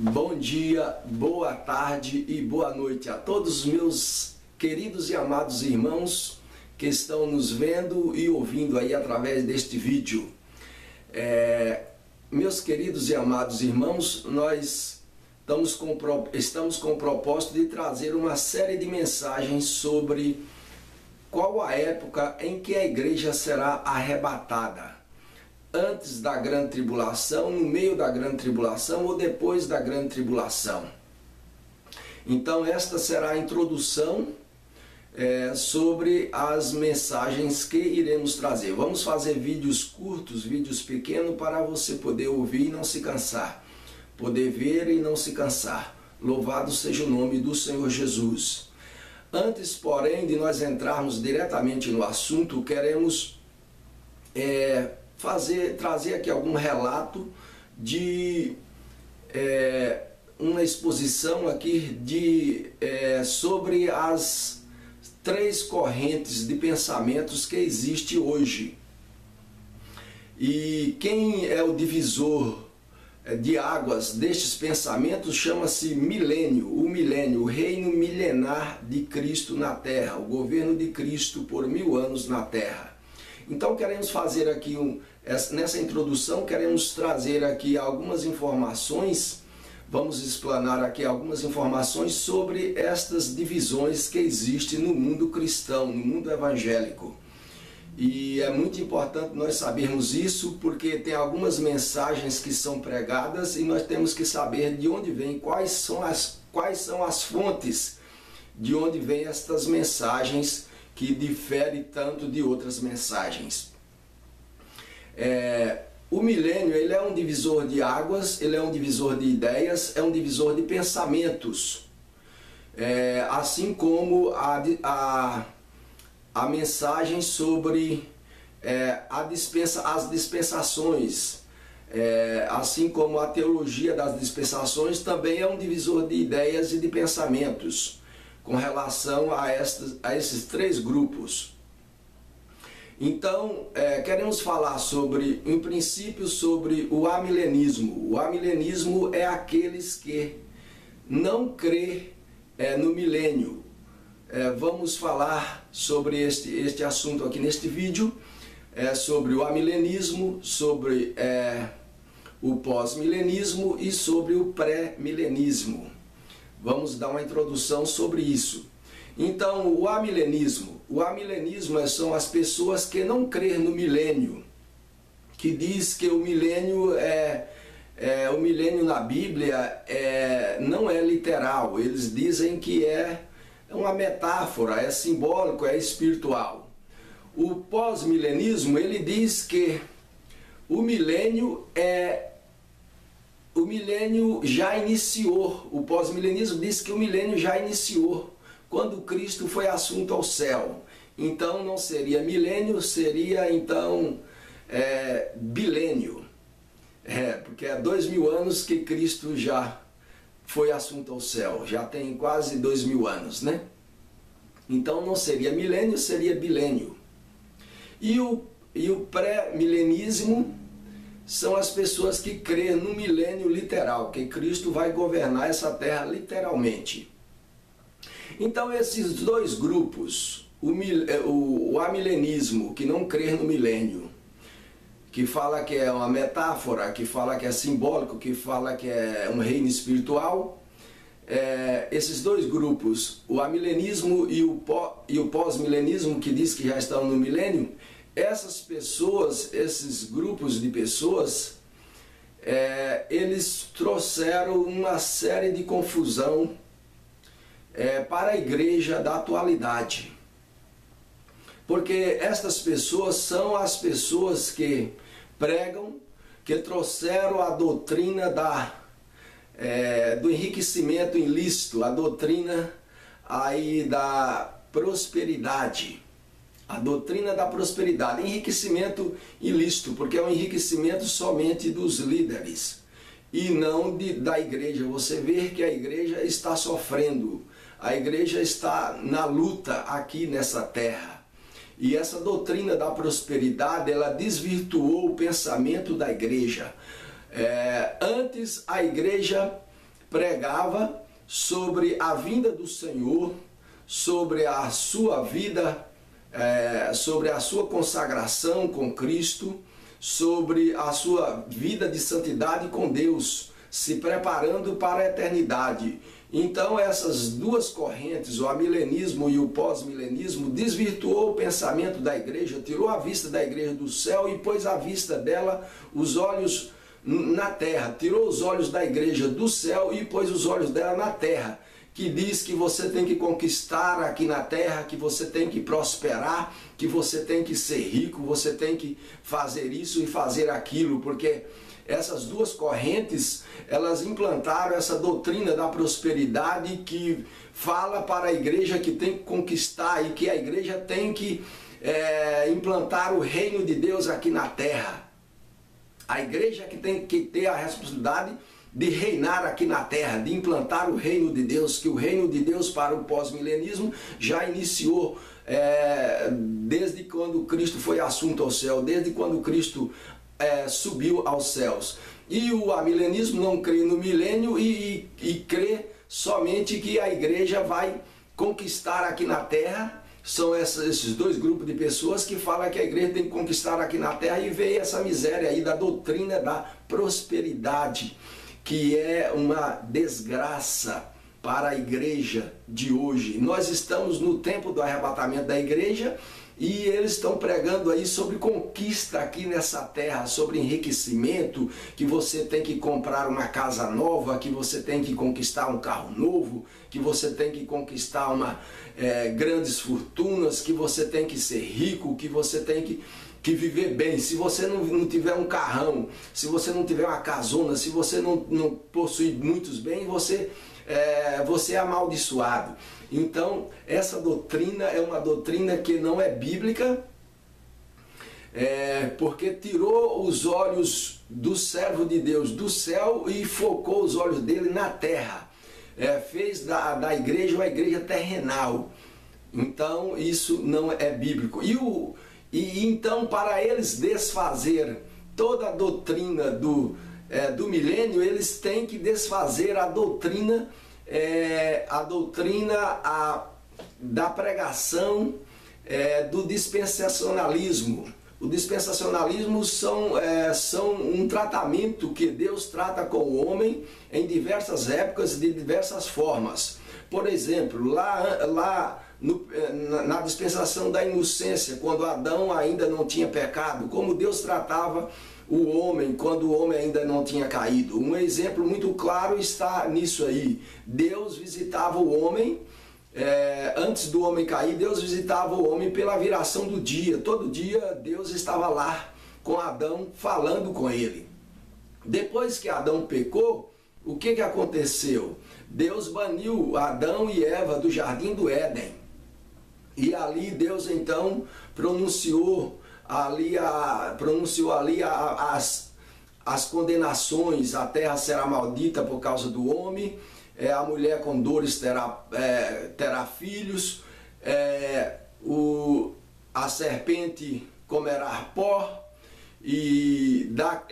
Bom dia, boa tarde e boa noite a todos os meus queridos e amados irmãos que estão nos vendo e ouvindo aí através deste vídeo. Meus queridos e amados irmãos, nós estamos com o propósito de trazer uma série de mensagens sobre qual a época em que a igreja será arrebatada. Antes da grande tribulação, no meio da grande tribulação ou depois da grande tribulação. Então esta será a introdução sobre as mensagens que iremos trazer. Vamos fazer vídeos curtos, vídeos pequenos para você poder ouvir e não se cansar. Poder ver e não se cansar. Louvado seja o nome do Senhor Jesus. Antes, porém, de nós entrarmos diretamente no assunto, queremos trazer aqui algum relato de uma exposição aqui sobre as três correntes de pensamentos que existe hoje. E quem é o divisor de águas destes pensamentos chama-se milênio, o reino milenar de Cristo na Terra, o governo de Cristo por 1000 anos na Terra. Então queremos fazer aqui, nessa introdução, queremos trazer aqui algumas informações, vamos explanar aqui algumas informações sobre estas divisões que existem no mundo cristão, no mundo evangélico. E é muito importante nós sabermos isso, porque tem algumas mensagens que são pregadas e nós temos que saber de onde vem, quais são as fontes de onde vêm estas mensagens que difere tanto de outras mensagens. O milênio, ele é um divisor de águas, ele é um divisor de ideias, é um divisor de pensamentos. Assim como a mensagem sobre as dispensações, assim como a teologia das dispensações, também é um divisor de ideias e de pensamentos com relação a esses três grupos. Então, queremos falar em princípio, sobre o amilenismo. O amilenismo é aqueles que não crê no milênio. Vamos falar sobre este assunto aqui neste vídeo, sobre o amilenismo, sobre o pós-milenismo e sobre o pré-milenismo. Vamos dar uma introdução sobre isso. Então, o amilenismo são as pessoas que não creem no milênio, que diz que o milênio o milênio na Bíblia não é literal. Eles dizem que é uma metáfora, é simbólico, é espiritual. O pós-milenismo, ele diz que o milênio já iniciou. O pós-milenismo diz que o milênio já iniciou quando Cristo foi assunto ao céu. Então não seria milênio, seria então bilênio. Porque é 2000 anos que Cristo já foi assunto ao céu. Já tem quase 2000 anos, né? Então não seria milênio, seria bilênio. E o pré-milenismo são as pessoas que creem no milênio literal, que Cristo vai governar essa terra literalmente. Então esses dois grupos, o amilenismo, que não crê no milênio, que fala que é uma metáfora, que fala que é simbólico, que fala que é um reino espiritual, esses dois grupos, o amilenismo e o pós-milenismo, que diz que já estão no milênio, essas pessoas, esses grupos de pessoas, eles trouxeram uma série de confusão para a igreja da atualidade. Porque estas pessoas são as pessoas que pregam, que trouxeram a doutrina do enriquecimento ilícito, a doutrina aí da prosperidade. A doutrina da prosperidade, enriquecimento ilícito, porque é um enriquecimento somente dos líderes e não da igreja. Você vê que a igreja está sofrendo, a igreja está na luta aqui nessa terra. E essa doutrina da prosperidade, ela desvirtuou o pensamento da igreja. Antes a igreja pregava sobre a vinda do Senhor, sobre a sua vida, sobre a sua consagração com Cristo, sobre a sua vida de santidade com Deus, se preparando para a eternidade. Então essas duas correntes, o amilenismo e o pós-milenismo, desvirtuou o pensamento da igreja, tirou a vista da igreja do céu e pôs à vista dela os olhos na terra, tirou os olhos da igreja do céu e pôs os olhos dela na terra, que diz que você tem que conquistar aqui na terra, que você tem que prosperar, que você tem que ser rico, você tem que fazer isso e fazer aquilo, porque essas duas correntes, elas implantaram essa doutrina da prosperidade que fala para a igreja que tem que conquistar e que a igreja tem que implantar o reino de Deus aqui na terra. A igreja que tem que ter a responsabilidade de reinar aqui na terra, de implantar o reino de Deus, que o reino de Deus para o pós-milenismo já iniciou desde quando Cristo foi assunto ao céu, desde quando Cristo subiu aos céus. E o amilenismo não crê no milênio e crê somente que a igreja vai conquistar aqui na terra. São esses dois grupos de pessoas que falam que a igreja tem que conquistar aqui na terra, e vê essa miséria aí da doutrina da prosperidade, que é uma desgraça para a igreja de hoje. Nós estamos no tempo do arrebatamento da igreja e eles estão pregando aí sobre conquista aqui nessa terra, sobre enriquecimento, que você tem que comprar uma casa nova, que você tem que conquistar um carro novo, que você tem que conquistar grandes fortunas, que você tem que ser rico, que você tem que viver bem. Se você não tiver um carrão, se você não tiver uma casona, se você não possui muitos bens, você é amaldiçoado. Então, essa doutrina é uma doutrina que não é bíblica, porque tirou os olhos do servo de Deus do céu e focou os olhos dele na terra. Fez da igreja uma igreja terrenal. Então, isso não é bíblico. E então, para eles desfazer toda a doutrina do milênio, eles têm que desfazer a doutrina da pregação do dispensacionalismo. O dispensacionalismo são um tratamento que Deus trata com o homem em diversas épocas, de diversas formas. Por exemplo, na dispensação da inocência, quando Adão ainda não tinha pecado, como Deus tratava o homem quando o homem ainda não tinha caído. Um exemplo muito claro está nisso aí. Deus visitava o homem, antes do homem cair, Deus visitava o homem pela viração do dia. Todo dia Deus estava lá com Adão, falando com ele. Depois que Adão pecou, o que aconteceu? Deus baniu Adão e Eva do jardim do Éden. E ali Deus então pronunciou as condenações. A terra será maldita por causa do homem, a mulher com dores terá filhos, a serpente comerá pó, e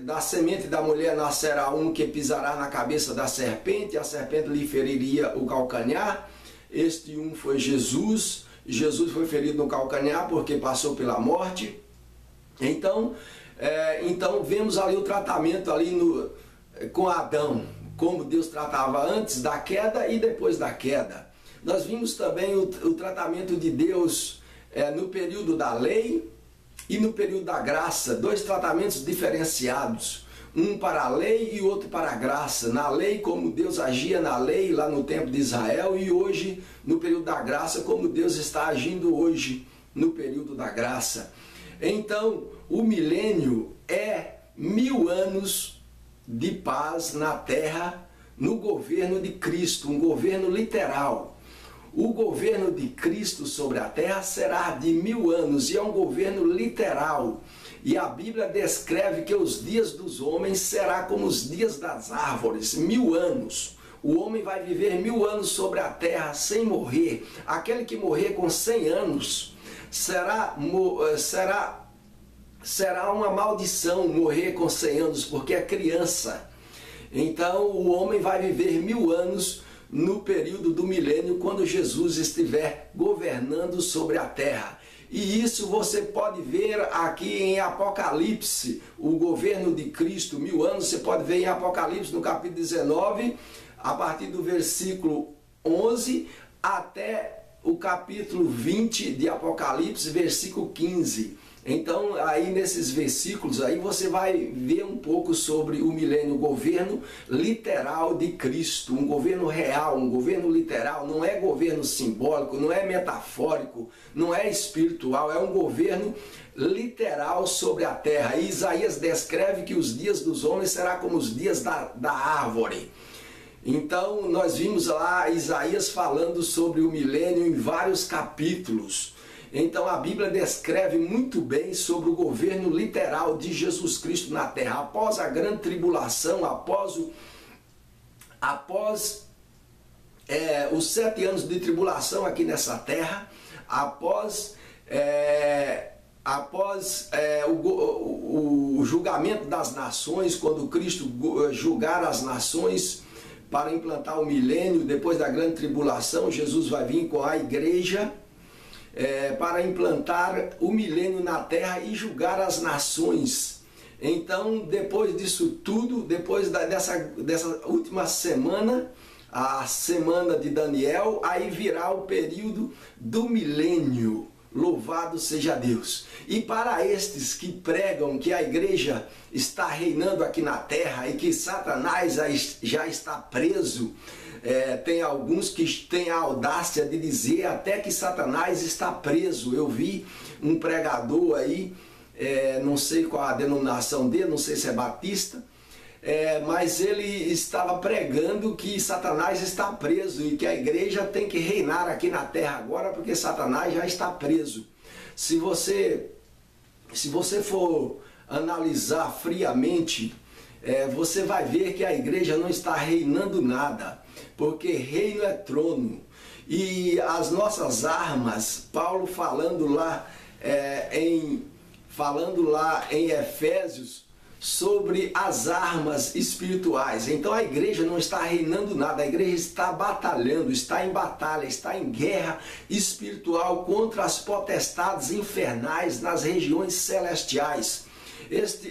da semente da mulher nascerá um que pisará na cabeça da serpente, a serpente lhe feriria o calcanhar. Este um foi Jesus. Jesus foi ferido no calcanhar porque passou pela morte. Então vemos ali o tratamento ali com Adão, como Deus tratava antes da queda e depois da queda. Nós vimos também o tratamento de Deus no período da lei e no período da graça, dois tratamentos diferenciados, um para a lei e outro para a graça. Na lei, como Deus agia na lei lá no tempo de Israel, e hoje no período da graça, como Deus está agindo hoje no período da graça. Então, o milênio é 1000 anos de paz na terra, no governo de Cristo, um governo literal. O governo de Cristo sobre a terra será de 1000 anos, e é um governo literal. E a Bíblia descreve que os dias dos homens será como os dias das árvores, 1000 anos. O homem vai viver 1000 anos sobre a terra sem morrer. Aquele que morrer com 100 anos será uma maldição morrer com 100 anos, porque é criança. Então o homem vai viver 1000 anos no período do milênio, quando Jesus estiver governando sobre a terra. E isso você pode ver aqui em Apocalipse, o governo de Cristo, 1000 anos, você pode ver em Apocalipse no capítulo 19, a partir do versículo 11 até o capítulo 20 de Apocalipse, versículo 15. Então, aí nesses versículos, aí você vai ver um pouco sobre o milênio, o governo literal de Cristo, um governo real, um governo literal, não é governo simbólico, não é metafórico, não é espiritual, é um governo literal sobre a terra. E Isaías descreve que os dias dos homens serão como os dias da árvore. Então, nós vimos lá Isaías falando sobre o milênio em vários capítulos. Então a Bíblia descreve muito bem sobre o governo literal de Jesus Cristo na terra. Após a grande tribulação, após os 7 anos de tribulação aqui nessa terra, após o julgamento das nações, quando Cristo julgar as nações para implantar o milênio, depois da grande tribulação, Jesus vai vir com a igreja para implantar o milênio na terra e julgar as nações. Então, depois disso tudo, depois dessa última semana, a semana de Daniel, aí virá o período do milênio. Louvado seja Deus. E para estes que pregam que a igreja está reinando aqui na terra e que Satanás já está preso, tem alguns que têm a audácia de dizer até que Satanás está preso. Eu vi um pregador aí, não sei qual a denominação dele, não sei se é batista, mas ele estava pregando que Satanás está preso e que a igreja tem que reinar aqui na terra agora porque Satanás já está preso. Se você for analisar friamente, você vai ver que a igreja não está reinando nada, porque reino é trono. E as nossas armas, Paulo falando lá em Efésios, sobre as armas espirituais. Então a igreja não está reinando nada, a igreja está batalhando, está em batalha, está em guerra espiritual contra as potestades infernais nas regiões celestiais.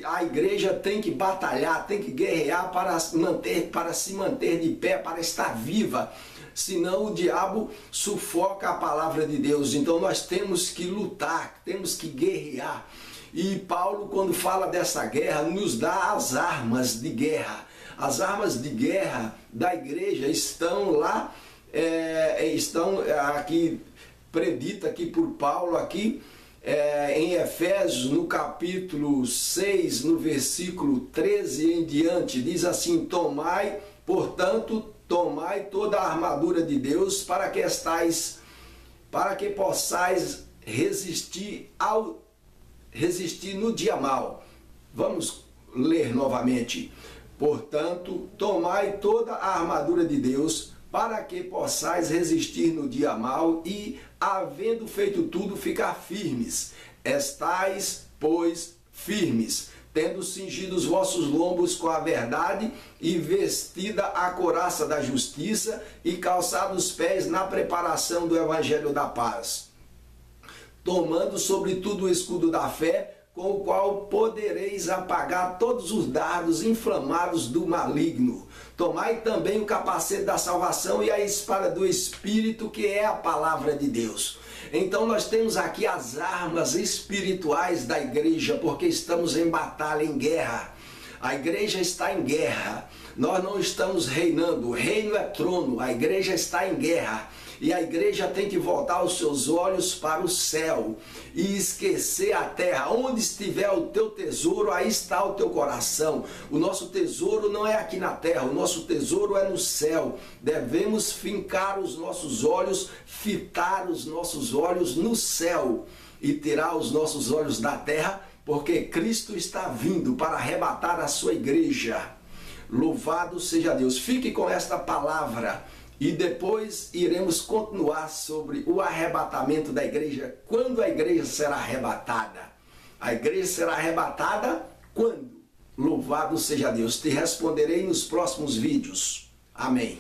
A igreja tem que batalhar, tem que guerrear para se manter de pé, para estar viva. Senão o diabo sufoca a palavra de Deus. Então nós temos que lutar, temos que guerrear. E Paulo, quando fala dessa guerra, nos dá as armas de guerra. As armas de guerra da igreja estão lá, estão aqui, predita aqui por Paulo, aqui em Efésios, no capítulo 6, no versículo 13 em diante, diz assim: portanto, tomai toda a armadura de Deus para que possais resistir no dia mau. Vamos ler novamente. Portanto, tomai toda a armadura de Deus para que possais resistir no dia mau e, havendo feito tudo, ficar firmes. Estais, pois, firmes, tendo cingido os vossos lombos com a verdade e vestida a couraça da justiça e calçado os pés na preparação do evangelho da paz, tomando sobretudo o escudo da fé, com o qual podereis apagar todos os dardos inflamados do maligno. Tomai também o capacete da salvação e a espada do Espírito, que é a palavra de Deus. Então nós temos aqui as armas espirituais da igreja, porque estamos em batalha, em guerra. A igreja está em guerra. Nós não estamos reinando, o reino é trono, a igreja está em guerra. E a igreja tem que voltar os seus olhos para o céu e esquecer a terra. Onde estiver o teu tesouro, aí está o teu coração. O nosso tesouro não é aqui na terra, o nosso tesouro é no céu. Devemos fincar os nossos olhos, fitar os nossos olhos no céu e tirar os nossos olhos da terra, porque Cristo está vindo para arrebatar a sua igreja. Louvado seja Deus. Fique com esta palavra. E depois iremos continuar sobre o arrebatamento da igreja. Quando a igreja será arrebatada? A igreja será arrebatada quando? Louvado seja Deus. Te responderei nos próximos vídeos. Amém.